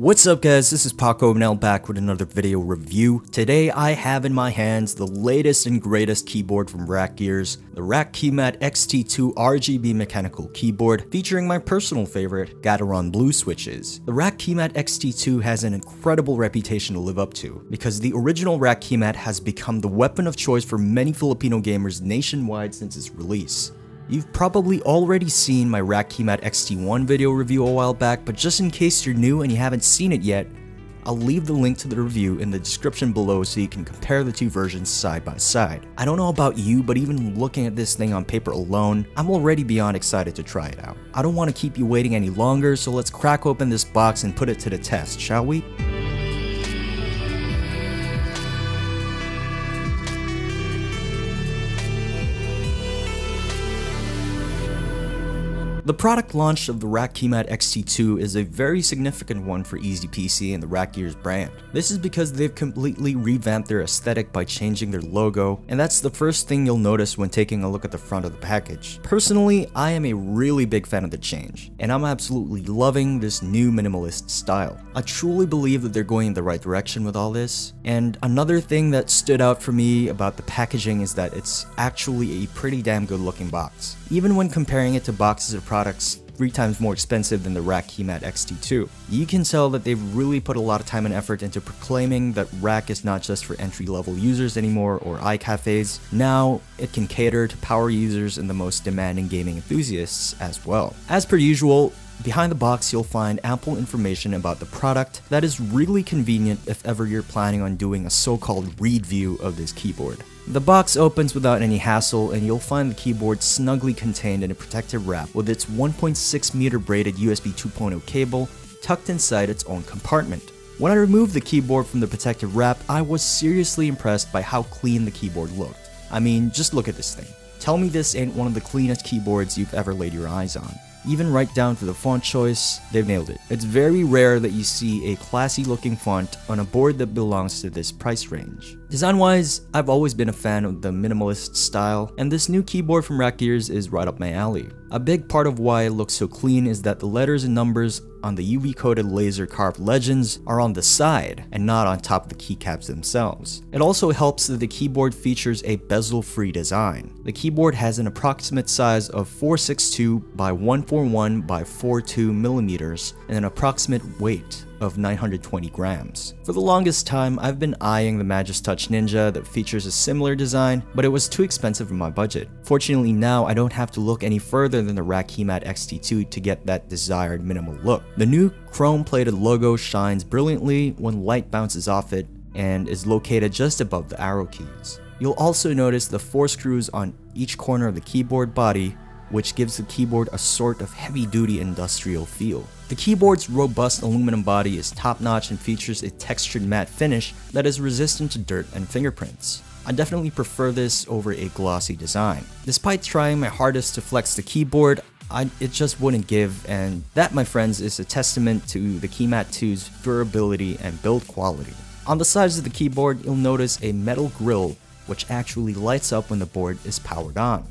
What's up guys, this is Pacomnl back with another video review. Today I have in my hands the latest and greatest keyboard from RAKK Gears, the RAKK Kimat XT.2 RGB mechanical keyboard featuring my personal favorite, Gateron blue switches. The RAKK Kimat XT.2 has an incredible reputation to live up to because the original RAKK Kimat has become the weapon of choice for many Filipino gamers nationwide since its release. You've probably already seen my RAKK Kimat XT.1 video review a while back, but just in case you're new and you haven't seen it yet, I'll leave the link to the review in the description below so you can compare the two versions side by side. I don't know about you, but even looking at this thing on paper alone, I'm already beyond excited to try it out. I don't want to keep you waiting any longer, so let's crack open this box and put it to the test, shall we? The product launch of the RAKK Kimat XT.2 is a very significant one for EasyPC and the RAKK Gears brand. This is because they've completely revamped their aesthetic by changing their logo, and that's the first thing you'll notice when taking a look at the front of the package. Personally, I am a really big fan of the change, and I'm absolutely loving this new minimalist style. I truly believe that they're going in the right direction with all this, and another thing that stood out for me about the packaging is that it's actually a pretty damn good looking box. Even when comparing it to boxes of products 3 times more expensive than the RAKK Kimat XT.2. You can tell that they've really put a lot of time and effort into proclaiming that RAKK is not just for entry-level users anymore or iCafes. Now, it can cater to power users and the most demanding gaming enthusiasts as well. As per usual, behind the box you'll find ample information about the product that is really convenient if ever you're planning on doing a so-called read view of this keyboard. The box opens without any hassle and you'll find the keyboard snugly contained in a protective wrap with its 1.6 meter braided USB 2.0 cable tucked inside its own compartment. When I removed the keyboard from the protective wrap, I was seriously impressed by how clean the keyboard looked. I mean, just look at this thing. Tell me this ain't one of the cleanest keyboards you've ever laid your eyes on. Even right down to the font choice, they've nailed it. It's very rare that you see a classy looking font on a board that belongs to this price range. Design-wise, I've always been a fan of the minimalist style, and this new keyboard from RAKK Gears is right up my alley. A big part of why it looks so clean is that the letters and numbers on the UV-coated laser-carved legends are on the side and not on top of the keycaps themselves. It also helps that the keyboard features a bezel-free design. The keyboard has an approximate size of 462 by 141 by 42 millimeters and an approximate weight of 920 grams. For the longest time, I've been eyeing the Magistouch Ninja that features a similar design, but it was too expensive for my budget. Fortunately now, I don't have to look any further than the RAKK Kimat XT.2 to get that desired minimal look. The new chrome-plated logo shines brilliantly when light bounces off it and is located just above the arrow keys. You'll also notice the 4 screws on each corner of the keyboard body, which gives the keyboard a sort of heavy-duty industrial feel. The keyboard's robust aluminum body is top-notch and features a textured matte finish that is resistant to dirt and fingerprints. I definitely prefer this over a glossy design. Despite trying my hardest to flex the keyboard, it just wouldn't give, and that, my friends, is a testament to the Kimat 2's durability and build quality. On the sides of the keyboard, you'll notice a metal grille which actually lights up when the board is powered on.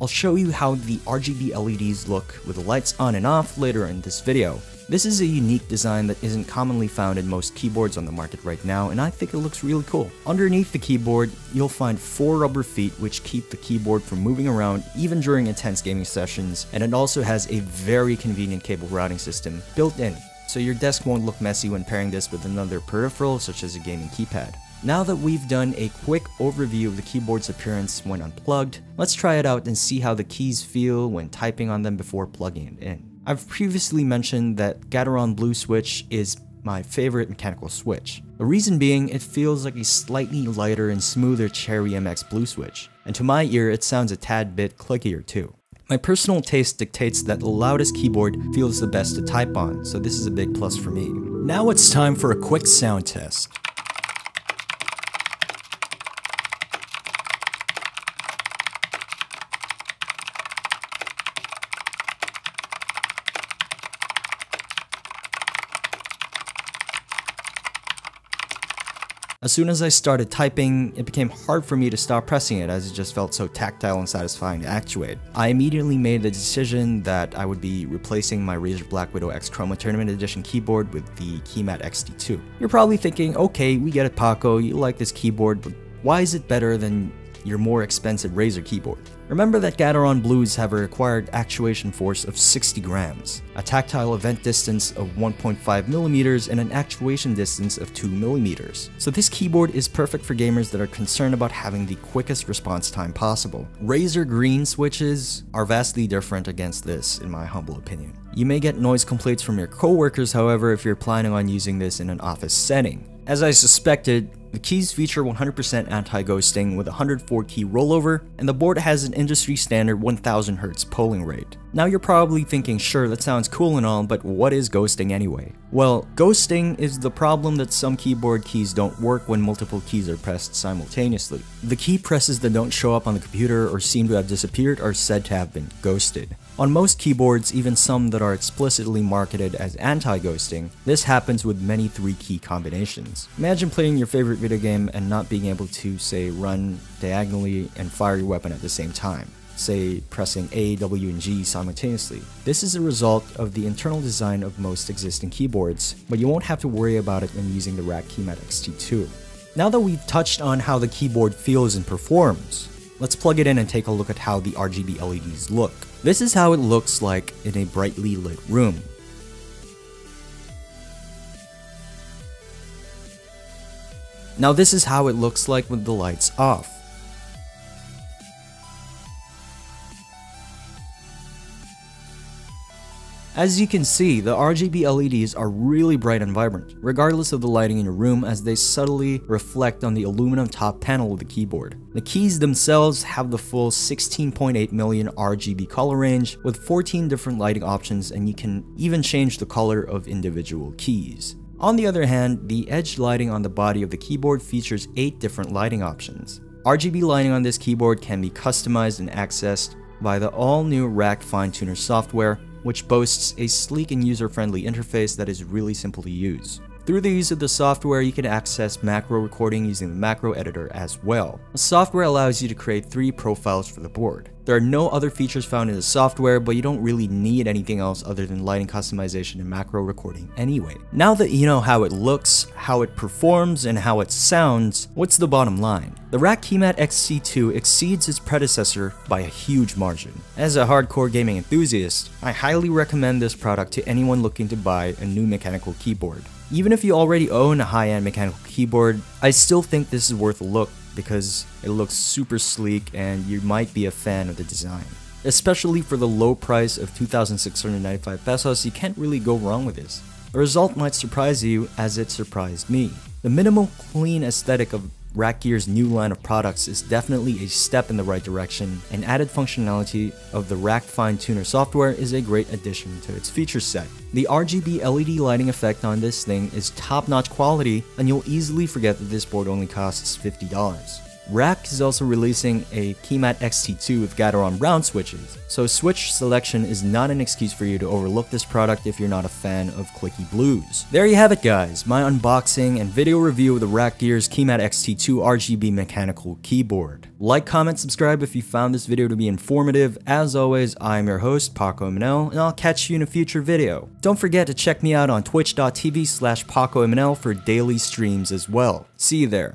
I'll show you how the RGB LEDs look with the lights on and off later in this video. This is a unique design that isn't commonly found in most keyboards on the market right now, and I think it looks really cool. Underneath the keyboard, you'll find 4 rubber feet which keep the keyboard from moving around even during intense gaming sessions, and it also has a very convenient cable routing system built in, so your desk won't look messy when pairing this with another peripheral such as a gaming keypad. Now that we've done a quick overview of the keyboard's appearance when unplugged, let's try it out and see how the keys feel when typing on them before plugging it in. I've previously mentioned that Gateron blue switch is my favorite mechanical switch. The reason being, it feels like a slightly lighter and smoother Cherry MX blue switch, and to my ear it sounds a tad bit clickier too. My personal taste dictates that the loudest keyboard feels the best to type on, so this is a big plus for me. Now it's time for a quick sound test. As soon as I started typing, it became hard for me to stop pressing it as it just felt so tactile and satisfying to actuate. I immediately made the decision that I would be replacing my Razer Black Widow X Chroma Tournament Edition keyboard with the Kimat XT.2. You're probably thinking, okay, we get it, Paco, you like this keyboard, but why is it better than your more expensive Razer keyboard? Remember that Gateron Blues have a required actuation force of 60 grams, a tactile event distance of 1.5 millimeters, and an actuation distance of 2 millimeters. So this keyboard is perfect for gamers that are concerned about having the quickest response time possible. Razer green switches are vastly different against this, in my humble opinion. You may get noise complaints from your coworkers, however, if you're planning on using this in an office setting. As I suspected, the keys feature 100% anti-ghosting with a 104 key rollover, and the board has an industry standard 1000 Hz polling rate. Now you're probably thinking, sure, that sounds cool and all, but what is ghosting anyway? Well, ghosting is the problem that some keyboard keys don't work when multiple keys are pressed simultaneously. The key presses that don't show up on the computer or seem to have disappeared are said to have been ghosted. On most keyboards, even some that are explicitly marketed as anti-ghosting, this happens with many 3-key combinations. Imagine playing your favorite video game and not being able to, say, run diagonally and fire your weapon at the same time, say pressing A, W, and G simultaneously. This is a result of the internal design of most existing keyboards, but you won't have to worry about it when using the RAKK Kimat XT.2. Now that we've touched on how the keyboard feels and performs, let's plug it in and take a look at how the RGB LEDs look. This is how it looks like in a brightly lit room. Now this is how it looks like with the lights off. As you can see, the RGB LEDs are really bright and vibrant, regardless of the lighting in your room, as they subtly reflect on the aluminum top panel of the keyboard. The keys themselves have the full 16.8 million RGB color range with 14 different lighting options, and you can even change the color of individual keys. On the other hand, the edge lighting on the body of the keyboard features 8 different lighting options. RGB lighting on this keyboard can be customized and accessed by the all-new RAKK Fine Tuner software, which boasts a sleek and user-friendly interface that is really simple to use. Through the use of the software, you can access macro recording using the macro editor as well. The software allows you to create 3 profiles for the board. There are no other features found in the software, but you don't really need anything else other than lighting customization and macro recording anyway. Now that you know how it looks, how it performs, and how it sounds, what's the bottom line? The RAKK Kimat XT.2 exceeds its predecessor by a huge margin. As a hardcore gaming enthusiast, I highly recommend this product to anyone looking to buy a new mechanical keyboard. Even if you already own a high-end mechanical keyboard, I still think this is worth a look because it looks super sleek and you might be a fan of the design. Especially for the low price of 2,695 pesos, you can't really go wrong with this. The result might surprise you as it surprised me. The minimal clean aesthetic of RAKK Gears' new line of products is definitely a step in the right direction, and added functionality of the RAKK Fine Tuner software is a great addition to its feature set. The RGB LED lighting effect on this thing is top-notch quality, and you'll easily forget that this board only costs $50. RAKK is also releasing a Kimat XT.2 with Gateron round switches, so switch selection is not an excuse for you to overlook this product if you're not a fan of clicky blues. There you have it guys, my unboxing and video review of the RAKK Gears Kimat XT.2 RGB mechanical keyboard. Like, comment, subscribe if you found this video to be informative. As always, I'm your host, Pacomnl, and I'll catch you in a future video. Don't forget to check me out on twitch.tv/Pacomnl for daily streams as well. See you there.